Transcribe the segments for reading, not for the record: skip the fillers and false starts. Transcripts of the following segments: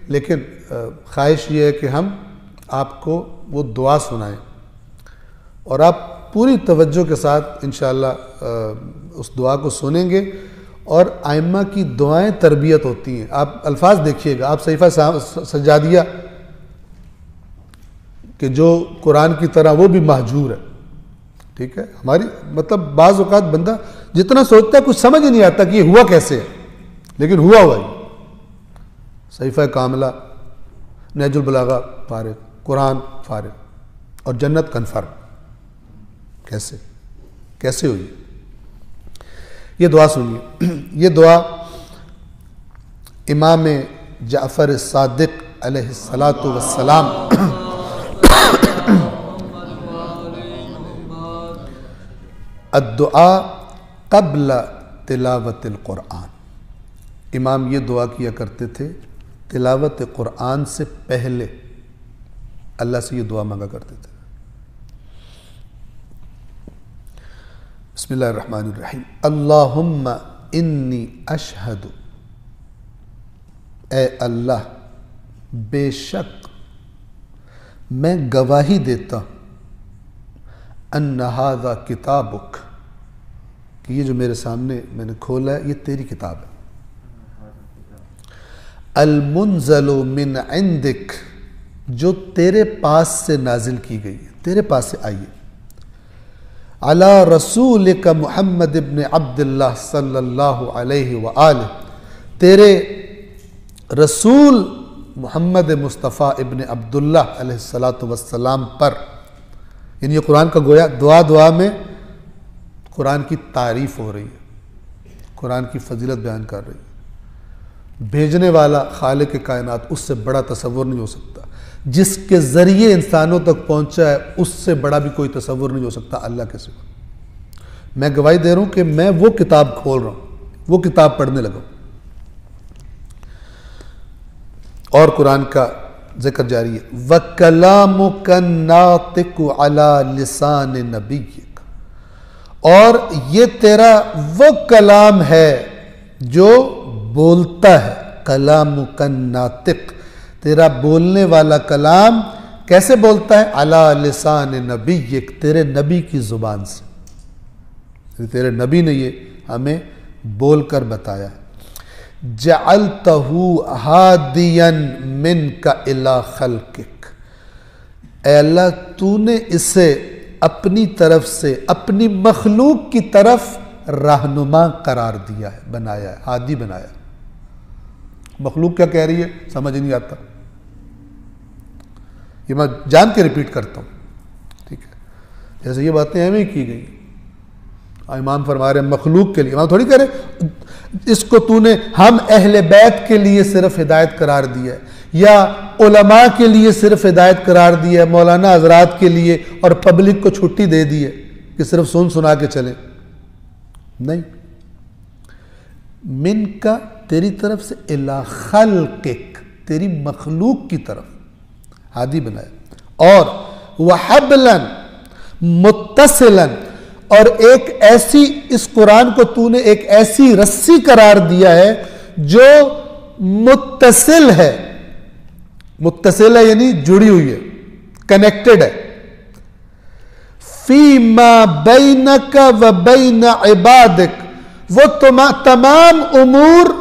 لیکن خواہش یہ ہے کہ ہم آپ کو وہ دعا سنائیں اور آپ پوری توجہ کے ساتھ انشاءاللہ اس دعا کو سنیں گے. اور ائمہ کی دعائیں تربیت ہوتی ہیں. آپ الفاظ دیکھیے گا, آپ صحیفہ سجادیہ کہ جو قرآن کی طرح وہ بھی مہجور ہے, ٹھیک ہے. ہماری مطلب بعض اوقات بندہ جتنا سوچتا ہے کچھ سمجھ ہی نہیں آتا کہ یہ ہوا کیسے ہے, لیکن ہوا ہی. صحیفہ کاملہ, نہج البلاغہ فارغ, قرآن فارغ, اور جنت کنفرم. کیسے ہوئی؟ یہ دعا سنیے. یہ دعا امام جعفر صادق علیہ السلام الدعاء قبل تلاوت القرآن, امام یہ دعا کیا کرتے تھے تلاوت قرآن سے پہلے اللہ سے یہ دعا مانگا کرتے تھے. بسم اللہ الرحمن الرحیم. اللہم انی اشہد, اے اللہ بے شک میں گواہی دیتا ہوں, ان ھذا کتابک, کہ یہ جو میرے سامنے میں نے کھولا ہے یہ تیری کتاب ہے. المنزل من عندک, جو تیرے پاس سے نازل کی گئی ہے, تیرے پاس سے آئی ہے. علی رسولک محمد ابن عبداللہ صلی اللہ علیہ وآلہ, تیرے رسول محمد مصطفیٰ ابن عبداللہ علیہ السلام پر. یعنی یہ قرآن کا گویا دعا میں قرآن کی تعریف ہو رہی ہے, قرآن کی فضیلت بیان کر رہی ہے. بھیجنے والا خالق کائنات, اس سے بڑا تصور نہیں ہو سکتا. جس کے ذریعے انسانوں تک پہنچا ہے اس سے بڑا بھی کوئی تصور نہیں ہو سکتا اللہ کے سوا. میں گواہی دے رہا ہوں کہ میں وہ کتاب کھول رہا ہوں, وہ کتاب پڑھنے لگا ہوں. اور قرآن کا ذکر جاری ہے. وَكَلَامُكَ النَّاطِقُ عَلَى لِسَانِ نَبِيِّكَ, اور یہ تیرا وہ کلام ہے جو بولتا ہے. کلامک الناطق, تیرا بولنے والا کلام کیسے بولتا ہے؟ علی لسان نبیک, تیرے نبی کی زبان سے. تیرے نبی نے یہ ہمیں بول کر بتایا ہے. جعلتہ ہادیا منک الی خلقک, اے اللہ تو نے اسے اپنی طرف سے اپنی مخلوق کی طرف رہنما قرار دیا ہے, بنایا ہے, ہادی بنایا. مخلوق کیا کہہ رہی ہے سمجھ نہیں آتا, یہ میں جان کے ریپیٹ کرتا ہوں, ٹھیک ہے. جیسے یہ باتیں ہمیں کی گئی, امام فرما رہے ہیں مخلوق کے لیے. امام تھوڑی کہہ رہے اس کو تو نے ہم اہل بیت کے لیے صرف ہدایت قرار دیا ہے, یا علماء کے لیے صرف ہدایت قرار دیا ہے, مولانا حضرات کے لیے, اور پبلک کو چھٹی دے دی ہے کہ صرف سنا کے چلیں. نہیں, من کا تیری طرف سے الی خلقک, تیری مخلوق کی طرف ہادی بنایا. اور وحبلا متصلا, اور ایک ایسی, اس قرآن کو تو نے ایک ایسی رسی قرار دیا ہے جو متصل ہے. متصل ہے یعنی جڑی ہوئی ہے, کنیکٹڈ ہے. فیما بینک و بین عبادک, وہ تمام امور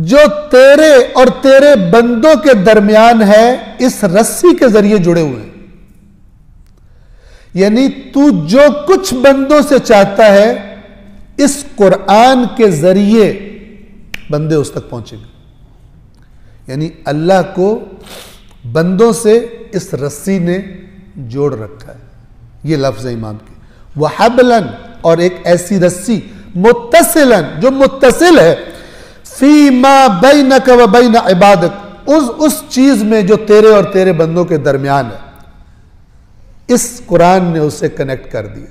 جو تیرے اور تیرے بندوں کے درمیان ہے اس رسی کے ذریعے جڑے ہوئے ہیں. یعنی تو جو کچھ بندوں سے چاہتا ہے اس قرآن کے ذریعے بندے اس تک پہنچیں گے. یعنی اللہ کو بندوں سے اس رسی نے جوڑ رکھا ہے. یہ لفظ ہے امام کے. وحبلاً, اور ایک ایسی رسی, متصلاً, جو متصل ہے, فیما بینک و بین عبادک, اس چیز میں جو تیرے اور تیرے بندوں کے درمیان ہے. اس قرآن نے اسے کنیکٹ کر دیا.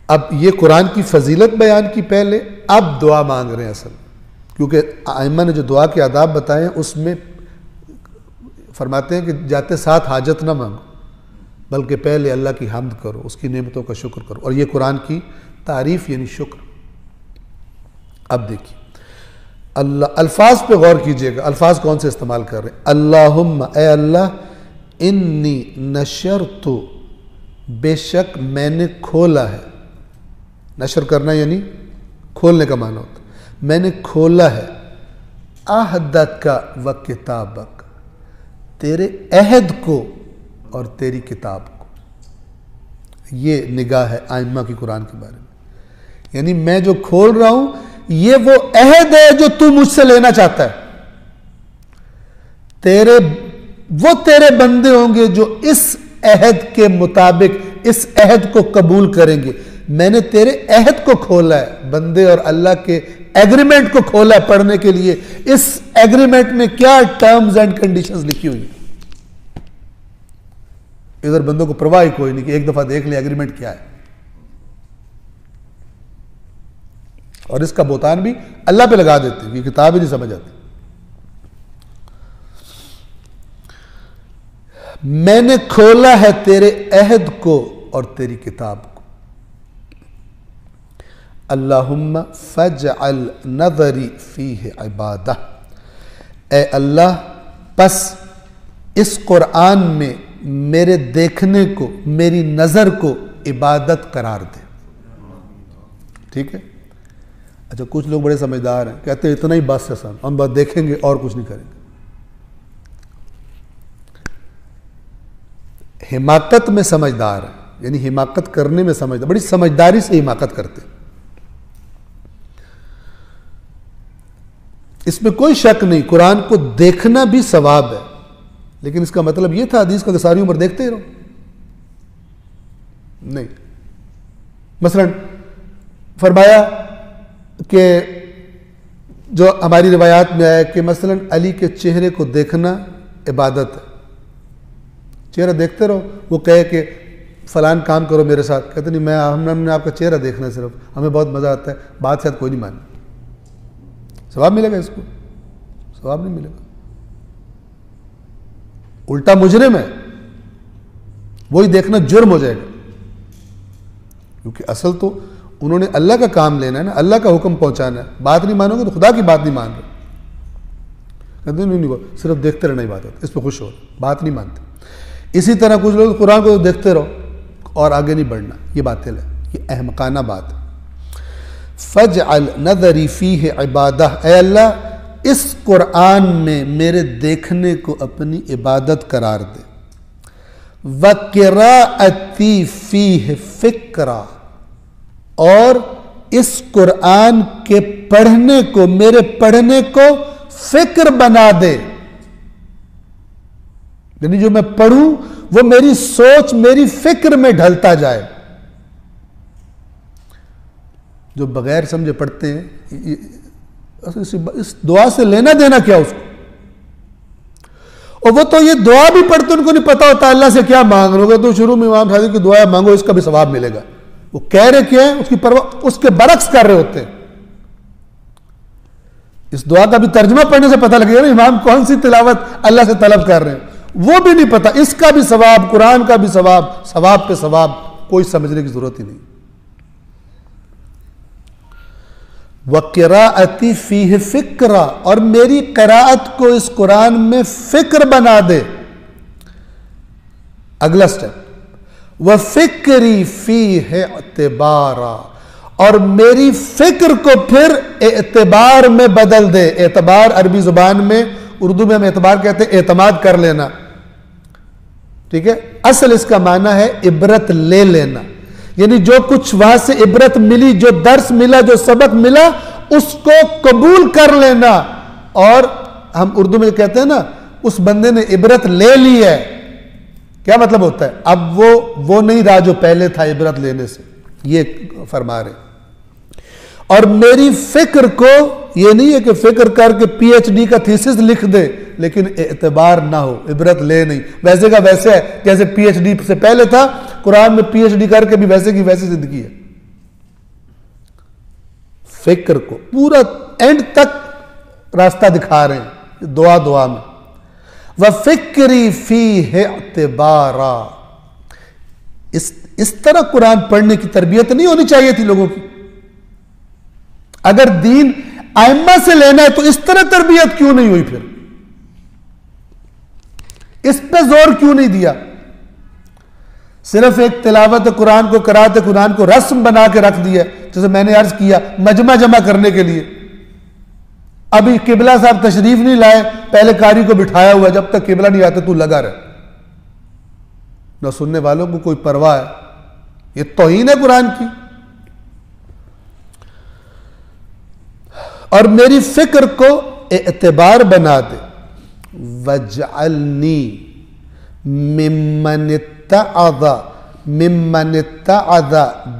اب یہ قرآن کی فضیلت بیان کی پہلے, اب دعا مانگ رہے ہیں اصل, کیونکہ ائمہ نے جو دعا کے آداب بتائے ہیں اس میں فرماتے ہیں کہ جاتے ساتھ حاجت نہ مانگو, بلکہ پہلے اللہ کی حمد کرو, اس کی نعمتوں کا شکر کرو. اور یہ قرآن کی تعریف یعنی شکر. اب دیکھیے اللہ الفاظ پہ غور کیجئے گا، الفاظ کون سے استعمال کر رہے ہیں؟ اللہم، اے اللہ، انی نشرت، بے شک میں نے کھولا ہے. نشر کرنا یعنی کھولنے کا معنی ہوتا ہے. میں نے کھولا ہے عہدک و کتابک، تیرے عہد کو اور تیری کتاب کو. یہ نگاہ ہے ائمہ کی قرآن کے بارے میں. یعنی میں جو کھول رہا ہوں یہ وہ عہد ہے جو تو مجھ سے لینا چاہتا ہے. تیرے بندے ہوں گے جو اس عہد کے مطابق اس عہد کو قبول کریں گے. میں نے تیرے عہد کو کھولا ہے، بندے اور اللہ کے ایگریمنٹ کو کھولا ہے پڑھنے کے لیے. اس ایگریمنٹ میں کیا ٹرمز اینڈ کنڈیشنز لکھی ہوئی ہیں. ادھر بندوں کو پرواہ کوئی نہیں کہ ایک دفعہ دیکھ لیں ایگریمنٹ کیا ہے. اور اس کا بہتان بھی اللہ پہ لگا دیتے ہیں، یہ کتاب ہی نہیں سمجھ آتی. میں نے کھولا ہے تیرے عہد کو اور تیری کتاب کو. اللہم فاجعل نظری فیہ عبادہ، اے اللہ پس اس قرآن میں میرے دیکھنے کو، میری نظر کو عبادت قرار دے. ٹھیک ہے. اچھا کچھ لوگ بڑے سمجھدار ہیں، کہتے ہیں اتنا ہی بس ہے سن، ہم بس دیکھیں گے اور کچھ نہیں کریں گے. حماقت میں سمجھدار ہے، یعنی حماقت کرنے میں سمجھدار، بڑی سمجھداری سے حماقت کرتے. اس میں کوئی شک نہیں قرآن کو دیکھنا بھی ثواب ہے، لیکن اس کا مطلب یہ تھا حدیث کا کہ ساری عمر دیکھتے ہی رہو؟ نہیں. مثلا فرمایا کہ جو ہماری روایات میں آیا کہ مثلا علی کے چہرے کو دیکھنا عبادت ہے. چہرہ دیکھتے رہو. وہ کہے کہ فلان کام کرو میرے ساتھ، کہتے نہیں ہم نے آپ کا چہرہ دیکھنا ہے، صرف ہمیں بہت مزہ آتا ہے، بات شاید کوئی نہیں مانے. ثواب ملے گا؟ اس کو ثواب نہیں ملے گا. الٹا مجرم ہے، وہی دیکھنا جرم ہو جائے گا. کیونکہ اصل تو انہوں نے اللہ کا کام لینا ہے نا، اللہ کا حکم پہنچانا ہے. بات نہیں مانو گے تو خدا کی بات نہیں مان رہے. کہتے نہیں صرف دیکھتے رہنا ہی بات ہوتا، اس پہ خوش ہو، بات نہیں مانتے. اسی طرح کچھ لوگ قرآن کو دیکھتے رہو اور آگے نہیں بڑھنا، یہ باطل ہے، یہ احمقانہ بات ہے. فَجْعَلْ نَظَرِي فِيهِ عِبَادَةً، اے اللہ اس قرآن میں میرے دیکھنے کو اپنی عبادت قرار دے. وَقِرَاءَتِي فِيهِ فِكْرًا، اور اس قرآن کے پڑھنے کو، میرے پڑھنے کو فکر بنا دے. یعنی جو میں پڑھوں وہ میری سوچ، میری فکر میں ڈھلتا جائے. جو بغیر سمجھے پڑھتے ہیں، اس دعا سے لینا دینا کیا اس کو؟ اور وہ تو یہ دعا بھی پڑھتے ان کو نہیں پتا ہوتا اللہ سے کیا مانگ رہے ہو. تو شروع میں امام صادق کی دعا مانگو، اس کا بھی ثواب ملے گا. وہ کہہ رہے کیا ہے، اس کی پرواہ اس کے برعکس کر رہے ہوتے ہیں. اس دعا کا بھی ترجمہ پڑھنے سے پتہ لگے گا نا امام کون سی تلاوت اللہ سے طلب کر رہے ہیں. وہ بھی نہیں پتا، اس کا بھی ثواب، قرآن کا بھی ثواب، ثواب پہ ثواب، کوئی سمجھنے کی ضرورت ہی نہیں. وَقِرَاءَتِي فِيهِ فِكْرًا، اور میری قراءت کو اس قرآن میں فکر بنا دے. اگلا سٹیپ، وَفِكْرِي فِيهِ اعْتِبَارًا، اور میری فکر کو پھر اعتبار میں بدل دے. اعتبار عربی زبان میں، اردو میں ہم اعتبار کہتے ہیں اعتماد کر لینا. ٹھیک ہے. اصل اس کا معنی ہے عبرت لے لینا. یعنی جو کچھ وہاں سے عبرت ملی، جو درس ملا، جو سبق ملا، اس کو قبول کر لینا. اور ہم اردو میں کہتے ہیں نا اس بندے نے عبرت لے لی ہے. کیا مطلب ہوتا ہے؟ اب وہ نہیں رہا جو پہلے تھا عبرت لینے سے. یہ فرما رہے. اور میری فکر کو، یہ نہیں ہے کہ فکر کر کے پی ایچ ڈی کا تھیسس لکھ دے لیکن اعتبار نہ ہو، عبرت لے نہیں. ویسے کا ویسے ہے جیسے پی ایچ ڈی سے پہلے تھا، قرآن میں پی ایچ ڈی کر کے بھی ویسے کی ویسی زندگی ہے. فکر کو پورا اینڈ تک راستہ دکھا رہے ہیں دعا میں. وَفِكْرِي فِيهِ اعْتِبَارًا، اس طرح قرآن پڑھنے کی تربیت نہیں ہونی چاہیے تھی لوگوں کی. اگر دین ائمہ سے لینا ہے تو اس طرح تربیت کیوں نہیں ہوئی؟ پھر اس پہ زور کیوں نہیں دیا؟ صرف ایک تلاوت قرآن کو، قرات قرآن کو رسم بنا کے رکھ دیا، جیسے میں نے عرض کیا مجمع جمع کرنے کے لیے۔ ابھی قبلہ صاحب تشریف نہیں لائے، پہلے قاری کو بٹھایا ہوا، جب تک قبلہ نہیں آتا تو لگا رہے، نہ سننے والوں کو کوئی پرواہ ہے۔ یہ توہین ہے قرآن کی۔ اور میری فکر کو اعتبار بنا دے، وَاجْعَلْنِي مِمَّنِ اتَّعَظَ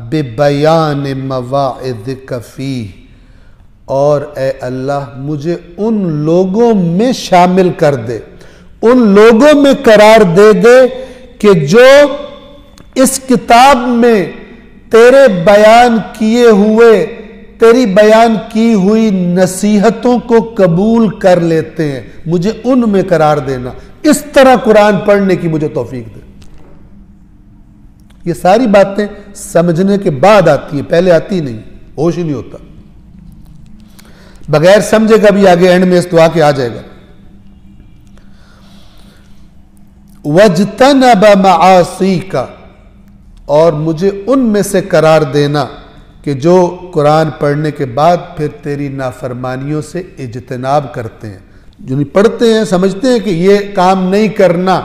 بِبَيَانِ مَوَاعِظِكَ فِيهِ، اور اے اللہ مجھے ان لوگوں میں شامل کر دے، ان لوگوں میں قرار دے دے کہ جو اس کتاب میں تیرے بیان کیے ہوئے، تیری بیان کی ہوئی نصیحتوں کو قبول کر لیتے ہیں، مجھے ان میں قرار دینا، اس طرح قرآن پڑھنے کی مجھے توفیق دے۔ یہ ساری باتیں سمجھنے کے بعد آتی ہیں، پہلے آتی نہیں، ہوش ہی نہیں ہوتا، بغیر سمجھے گا بھی آگے اینڈ میں اس دعا کے آ جائے گا۔ وَاجْتَنَبَ مَعَاصِيكَ، اور مجھے ان میں سے قرار دینا کہ جو قرآن پڑھنے کے بعد پھر تیری نافرمانیوں سے اجتناب کرتے ہیں، جو نہیں پڑھتے ہیں سمجھتے ہیں کہ یہ کام نہیں کرنا،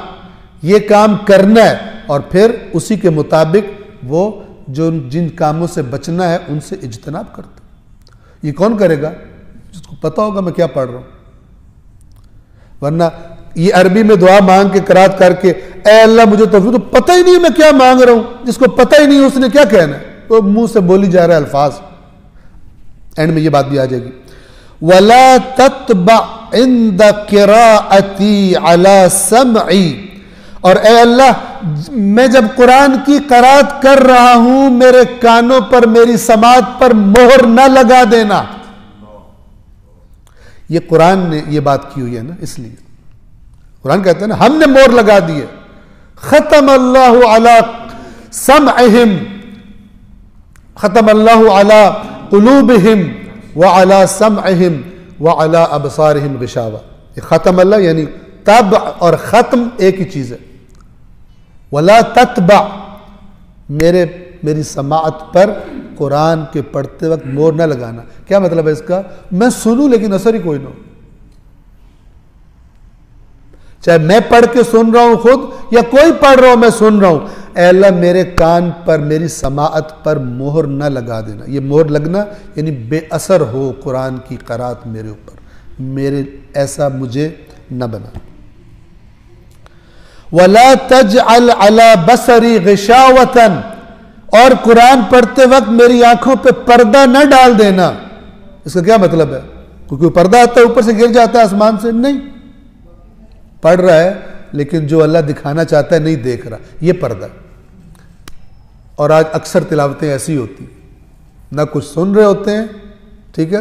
یہ کام کرنا ہے، اور پھر اسی کے مطابق وہ جو جن کاموں سے بچنا ہے ان سے اجتناب کرتے ہیں۔ یہ کون کرے گا؟ جس کو پتہ ہوگا میں کیا پڑھ رہا ہوں۔ ورنہ یہ عربی میں دعا مانگ کے قرات کر کے اے اللہ مجھے توفیق، تو پتہ ہی نہیں ہے میں کیا مانگ رہا ہوں، جس کو پتہ ہی نہیں ہے اس نے کیا کہنا ہے، وہ منہ سے بولی جا رہا ہے الفاظ۔ اینڈ میں یہ بات بھی آ جائے گی، وَلَا تَتْبَعْ عِنْدَ قِرَاءَتِي عَلَى سَمْعِي، اور اے اللہ میں جب قرآن کی قرات کر رہا ہوں میرے کانوں پر، میری سماعت پر مہر نہ لگا دینا۔ یہ قرآن نے یہ بات کی ہوئی ہے نا، اس لیے قرآن کہتا ہے نا ہم نے مہر لگا دی ہے، ختم اللہ علی سمعہم، ختم اللہ علی قلوبہم وعلی سمعہم وعلی ابصارہم غشاوہ۔ یہ ختم اللہ یعنی تبع اور ختم ایک ہی چیز ہے۔ ولا تتبع، میری سماعت پر قرآن کے پڑھتے وقت مہر نہ لگانا۔ کیا مطلب ہے اس کا؟ میں سنوں لیکن اثر ہی کوئی نہ ہو، چاہے میں پڑھ کے سن رہا ہوں خود یا کوئی پڑھ رہا ہوں میں سن رہا ہوں، اے اللہ میرے کان پر، میری سماعت پر مہر نہ لگا دینا۔ یہ مہر لگنا یعنی بے اثر ہو قرآن کی قرات میرے اوپر، میرے ایسا مجھے نہ بنا۔ وَلَا تَجْعَلْ عَلَى بَصَرِي غِشَاوَةً، اور قرآن پڑھتے وقت میری آنکھوں پہ پردہ نہ ڈال دینا۔ اس کا کیا مطلب ہے؟ کوئی پردہ آتا ہے اوپر سے گر جاتا ہے آسمان سے؟ نہیں، پڑھ رہا ہے لیکن جو اللہ دکھانا چاہتا ہے نہیں دیکھ رہا، یہ پردہ۔ اور آج اکثر تلاوتیں ایسی ہوتی نہ کچھ سن رہے ہوتے ہیں، ٹھیک ہے،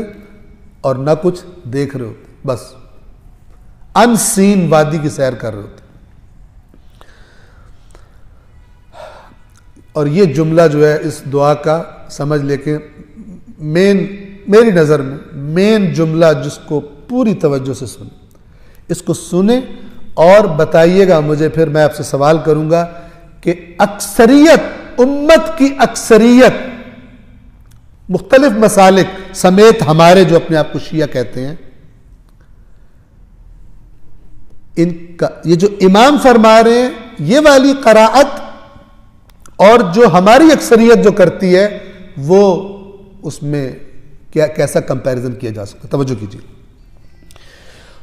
اور نہ کچھ دیکھ رہے ہوتے، بس ان سین وادی کی سیر کر رہے ہوتے۔ اور یہ جملہ جو ہے اس دعا کا سمجھ لے کے میری نظر میں مین جملہ جس کو پوری توجہ سے سنیں، اس کو سنیں اور بتائیے گا مجھے، پھر میں آپ سے سوال کروں گا کہ اکثریت، امت کی اکثریت مختلف مسالک سمیت ہمارے جو اپنے آپ کو شیعہ کہتے ہیں، ان کا یہ جو امام فرما رہے ہیں یہ والی قراءت اور جو ہماری اکثریت جو کرتی ہے وہ اس میں کیسا کمپیریزن کیا جا سکتا؟ توجہ کیجیے۔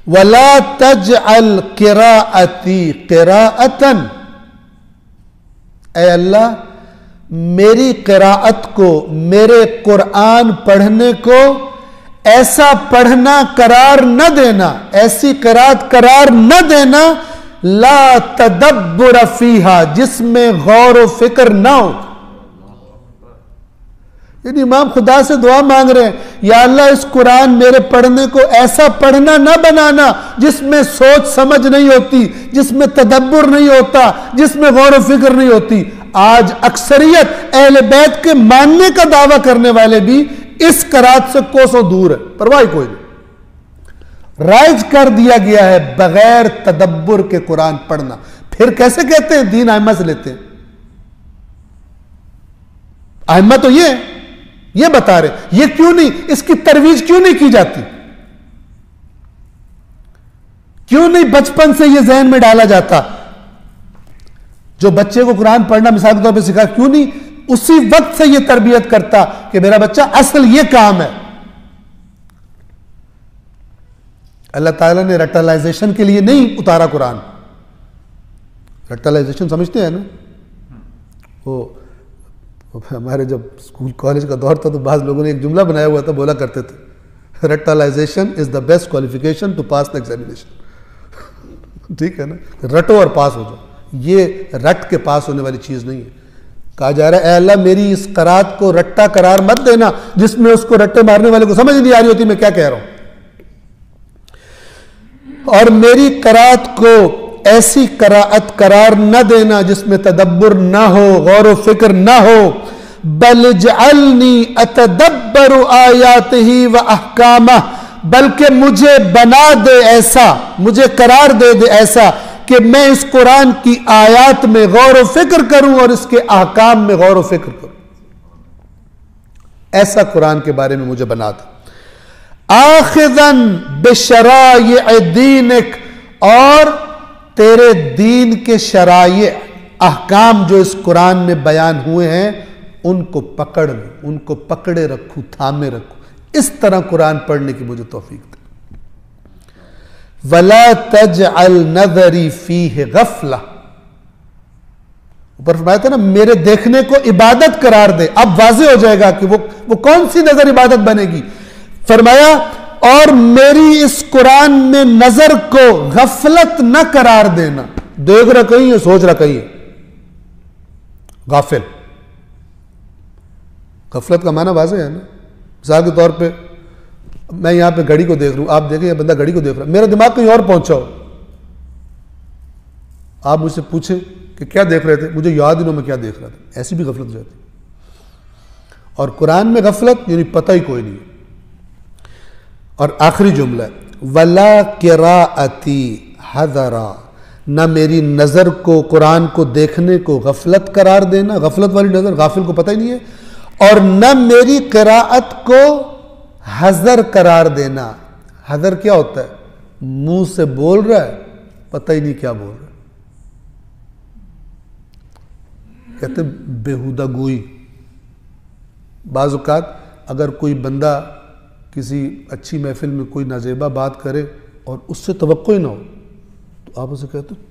وَلَا تَجْعَلْ قِرَاءَتِي قِرَاءَةً، اے اللہ میری قراءت کو، میرے قرآن پڑھنے کو ایسا پڑھنا قرار نہ دینا، ایسی قراءت قرار نہ دینا لا تدبر فیہا، جس میں غور و فکر نہ ہو۔ یعنی امام خدا سے دعا مانگ رہے ہیں، یا اللہ اس قرآن میرے پڑھنے کو ایسا پڑھنا نہ بنانا جس میں سوچ سمجھ نہیں ہوتی، جس میں تدبر نہیں ہوتا، جس میں غور و فکر نہیں ہوتی۔ آج اکثریت اہل بیت کے ماننے کا دعویٰ کرنے والے بھی اس قرات سے کوسوں دور ہے، پرواہ کوئی نہیں۔ رائج کر دیا گیا ہے بغیر تدبر کے قرآن پڑھنا۔ پھر کیسے کہتے ہیں دین ائمہ سے لیتے ہیں؟ ائمہ تو یہ بتا رہے، یہ کیوں نہیں، اس کی ترویج کیوں نہیں کی جاتی؟ کیوں نہیں بچپن سے یہ ذہن میں ڈالا جاتا؟ جو بچے کو قرآن پڑھنا مثال کے طور پہ سکھا، کیوں نہیں اسی وقت سے یہ تربیت کرتا کہ میرا بچہ اصل یہ کام ہے؟ اللہ تعالیٰ نے رٹلائزیشن کے لیے نہیں اتارا قرآن۔ رٹلائزیشن سمجھتے ہیں نا؟ وہ ہمارے جب اسکول کالج کا دور تھا تو بعض لوگوں نے ایک جملہ بنایا ہوا تھا، بولا کرتے تھے رٹلائزیشن is the best qualification to pass the examination. ٹھیک ہے نا، رٹو اور پاس ہو جاؤ، یہ رٹ کے پاس ہونے والی چیز نہیں ہے۔ کہا جا رہا ہے اے اللہ میری اس قرات کو رٹا قرار مت دینا جس میں اس کو رٹے مارنے والے کو سمجھ نہیں آ رہی ہوتی میں کیا کہہ رہا ہوں، اور میری قرات کو ایسی قراءت قرار نہ دینا جس میں تدبر نہ ہو، غور و فکر نہ ہو۔ بل اجعلنی اتدبر آیاتہ و احکامہ، بلکہ مجھے بنا دے ایسا، مجھے قرار دے دے ایسا کہ میں اس قرآن کی آیات میں غور و فکر کروں اور اس کے احکام میں غور و فکر کروں۔ ایسا قرآن کے بارے میں مجھے بنا دے۔ آخذاً بشرائع دینک، اور تیرے دین کے شرائع احکام جو اس قرآن میں بیان ہوئے ہیں ان کو پکڑ لوں، ان کو پکڑے رکھوں، تھامے رکھوں۔ اس طرح قرآن پڑھنے کی مجھے توفیق دے۔ وَلَا تَجْعَلْ نَظَرِي فِيهِ غَفْلَةً، اوپر فرمایا تھا نا میرے دیکھنے کو عبادت قرار دے۔ اب واضح ہو جائے گا کہ وہ کون سی نظر عبادت بنے گی۔ فرمایا اور میری اس قرآن میں نظر کو غفلت نہ قرار دینا۔ دیکھ رہا کہیں ہے، سوچ رہا کہیں ہے، غافل۔ غفلت کا معنی واضح ہے نا، مثال کے طور پہ میں یہاں پہ گھڑی کو دیکھ رہا ہوں، آپ دیکھیں یہ بندہ گھڑی کو دیکھ رہا ہے، میرا دماغ کہیں اور پہنچا ہو، آپ مجھ سے پوچھیں کہ کیا دیکھ رہے تھے، مجھے یاد ہی نہیں میں کیا دیکھ رہا تھا، ایسی بھی غفلت ہو جاتی۔ اور قرآن میں غفلت یعنی پتہ ہی کوئی نہیں۔ اور آخری جملہ ہے وَلَا قِرَاءَتِي حَذَرًا، نہ میری نظر کو قرآن کو دیکھنے کو غفلت قرار دینا، غفلت والی نظر، غافل کو پتہ ہی نہیں ہے، اور نہ میری قراءت کو حذر قرار دینا۔ حذر کیا ہوتا ہے؟ منہ سے بول رہا ہے پتہ ہی نہیں کیا بول رہا ہے، کہتے ہیں بےہودہ گوئی۔ بعض اوقات اگر کوئی بندہ کسی اچھی محفل میں کوئی نازیبہ بات کرے اور اس سے توقع ہی نہ ہو تو آپ اسے کہتے ہیں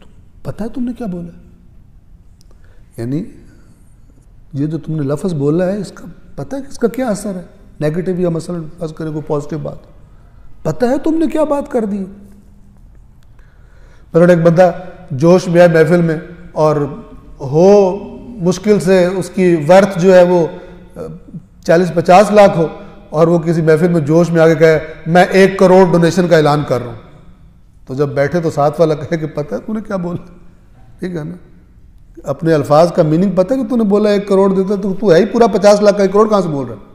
پتہ ہے تم نے کیا بولا ہے، یعنی یہ جو تم نے لفظ بولا ہے اس کا پتہ ہے کہ اس کا کیا اثر ہے، نیگیٹو یا مثلا فرض کریں کوئی پازیٹیو بات، پتہ ہے تم نے کیا بات کر دی۔ پر ایک بندہ جوش میں ہے محفل میں اور ہو مشکل سے اس کی ورتھ جو ہے وہ 40-50 لاکھ ہو، اور وہ کسی محفل میں جوش میں آگے کہے میں 1 کروڑ ڈونیشن کا اعلان کر رہا ہوں، تو جب بیٹھے تو ساتھ والا کہے کہ پتہ ہے تو نے کیا بولا، ٹھیک ہے نا، اپنے الفاظ کا میننگ پتہ ہے کہ تو نے بولا 1 کروڑ دیتا تو ہے ہی پورا 50 لاکھ کا، 1 کروڑ کہاں سے بول رہا ہے۔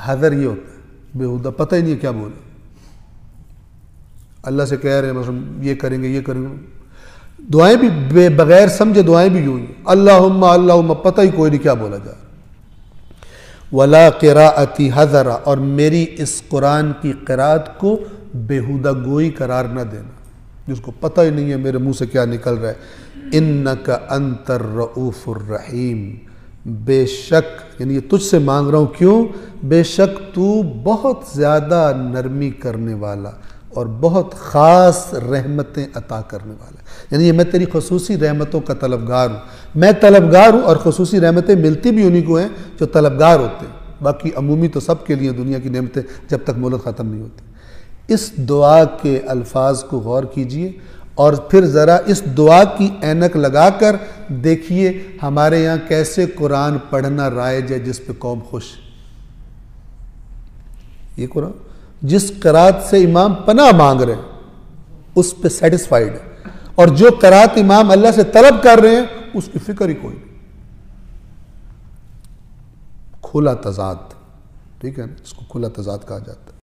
حذر یہ ہوتا ہے بےہودہ، پتہ ہی نہیں ہے کیا بولے، اللہ سے کہہ رہے ہیں مثلا یہ کریں گے یہ کریں گے، دعائیں بھی بغیر سمجھے دعائیں بھی یوں ہی اللہم اللہم، پتہ ہی کوئی نہیں کیا بولا جا رہا۔ وَلَا قِرَاءَتِي حَذَرًا، اور میری اس قرآن کی قرات کو بےہودہ گوئی قرار نہ دینا جس کو پتہ ہی نہیں ہے میرے منہ سے کیا نکل رہا ہے۔ اِنَّكَ أَنْتَ الرَّؤُوفُ الرَّحِيمُ، بے شک یعنی یہ تجھ سے مانگ رہا ہوں، کیوں؟ بے شک تو بہت زیادہ نرمی کرنے والا اور بہت خاص رحمتیں عطا کرنے والا، یعنی میں تیری خصوصی رحمتوں کا طلبگار ہوں، میں طلبگار ہوں، اور خصوصی رحمتیں ملتی بھی انہی کو ہیں جو طلبگار ہوتے ہیں، باقی عمومی تو سب کے لیے دنیا کی نعمتیں جب تک مہلت ختم نہیں ہوتی۔ اس دعا کے الفاظ کو غور کیجئے اور پھر ذرا اس دعا کی اینک لگا کر دیکھیے ہمارے یہاں کیسے قرآن پڑھنا رائج ہے جس پہ قوم خوش۔ یہ قرآن جس قرات سے امام پناہ مانگ رہے ہیں اس پہ سیٹسفائیڈ ہے، اور جو قرات امام اللہ سے طلب کر رہے ہیں اس کی فکر ہی کوئی نہیں۔ کھلا تضاد۔ ٹھیک ہے نا، اس کو کھلا تضاد کہا جاتا ہے۔